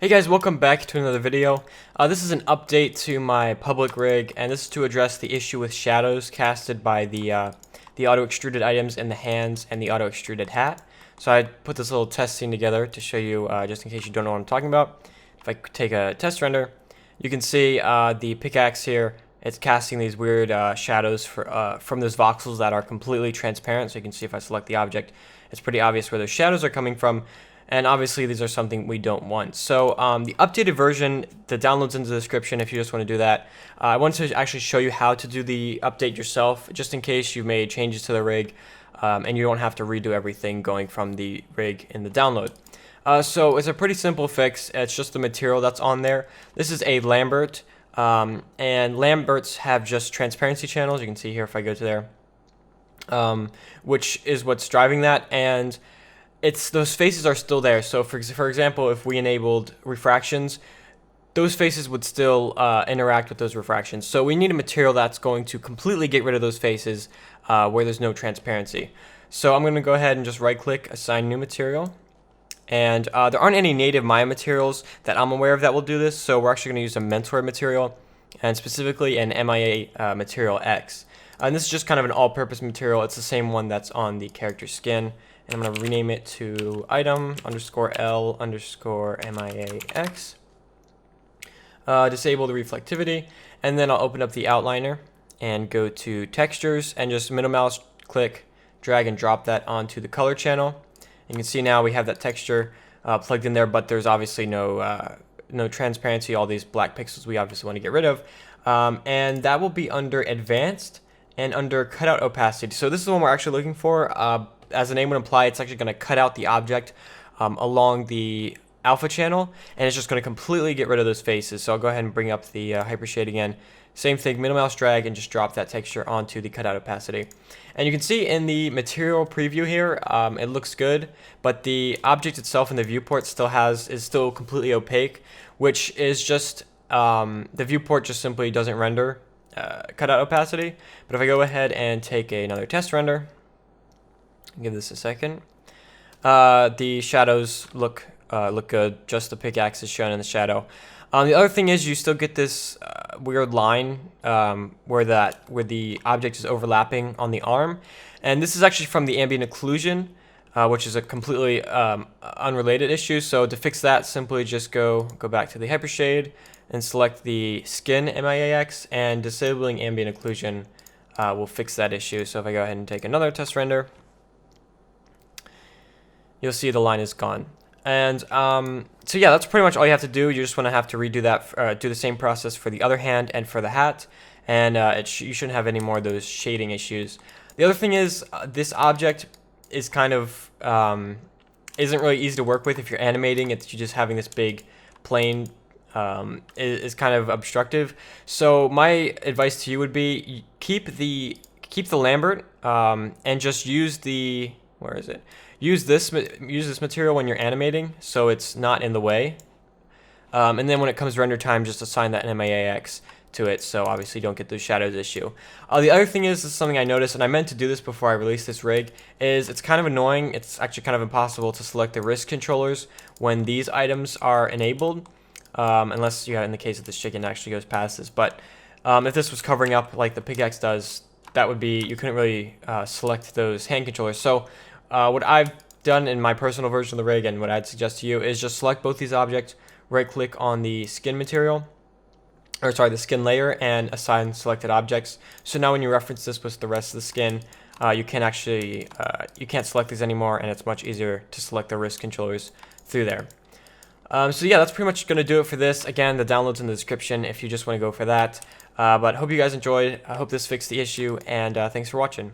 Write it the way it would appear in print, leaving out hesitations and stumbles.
Hey guys, welcome back to another video. This is an update to my public rig, and this is to address the issue with shadows casted by the auto-extruded items in the hands and the auto-extruded hat. So I put this little test scene together to show you, just in case you don't know what I'm talking about. If I take a test render, you can see the pickaxe here. It's casting these weird shadows from those voxels that are completely transparent. So you can see if I select the object, it's pretty obvious where those shadows are coming from. And obviously these are something we don't want. So the updated version, the download's in the description if you just want to do that. I want to actually show you how to do the update yourself, just in case you made changes to the rig and you don't have to redo everything going from the rig in the download. So it's a pretty simple fix. It's just the material that's on there. This is a Lambert, and Lamberts have just transparency channels. You can see here if I go to there, which is what's driving that. And those faces are still there. So for example, if we enabled refractions, those faces would still interact with those refractions. So we need a material that's going to completely get rid of those faces where there's no transparency. So I'm going to go ahead and just right click, assign new material. And there aren't any native Maya materials that I'm aware of that will do this. So we're actually going to use a Mentor material, and specifically an MIA material X. And this is just kind of an all-purpose material. It's the same one that's on the character skin. And I'm going to rename it to item underscore L underscore MIAX. Disable the reflectivity. And then I'll open up the outliner and go to textures and just middle mouse click, drag and drop that onto the color channel. You can see now we have that texture plugged in there, but there's obviously no transparency. All these black pixels we obviously want to get rid of. And that will be under advanced and under cutout opacity. So this is the one we're actually looking for. As the name would imply, it's actually going to cut out the object along the alpha channel, and it's just going to completely get rid of those faces. So I'll go ahead and bring up the hypershade again. Same thing, middle mouse drag and just drop that texture onto the cutout opacity. And you can see in the material preview here, it looks good, but the object itself in the viewport is still completely opaque, which is just the viewport just simply doesn't render cutout opacity. But if I go ahead and take another test render, give this a second, the shadows look good. Just the pickaxe is shown in the shadow. The other thing is you still get this weird line where the object is overlapping on the arm, and this is actually from the ambient occlusion, which is a completely unrelated issue. So to fix that, simply just go back to the hypershade and select the skin MIAX, and disabling ambient occlusion will fix that issue. So if I go ahead and take another test render, you'll see the line is gone. And so yeah, that's pretty much all you have to do. You just want to have to redo that, do the same process for the other hand and for the hat, and you shouldn't have any more of those shading issues. The other thing is this object is kind of isn't really easy to work with if you're animating. You're just having this big plane is kind of obstructive. So my advice to you would be keep the Lambert and just use the use this material when you're animating, so it's not in the way. And then when it comes to render time, just assign that MIAX to it, so obviously you don't get those shadows issue. The other thing is, this is something I noticed, and I meant to do this before I released this rig, is it's kind of annoying. It's actually kind of impossible to select the wrist controllers when these items are enabled, unless in the case that this chicken actually goes past this. But if this was covering up like the pickaxe does, that would be, you couldn't really select those hand controllers. So what I've done in my personal version of the rig, and what I'd suggest to you, is just select both these objects, right click on the skin material, or sorry, the skin layer, and assign selected objects. So now when you reference this with the rest of the skin, you can't select these anymore, and it's much easier to select the wrist controllers through there. So yeah, that's pretty much going to do it for this. Again, the download's in the description if you just want to go for that. But hope you guys enjoyed. I hope this fixed the issue, and thanks for watching.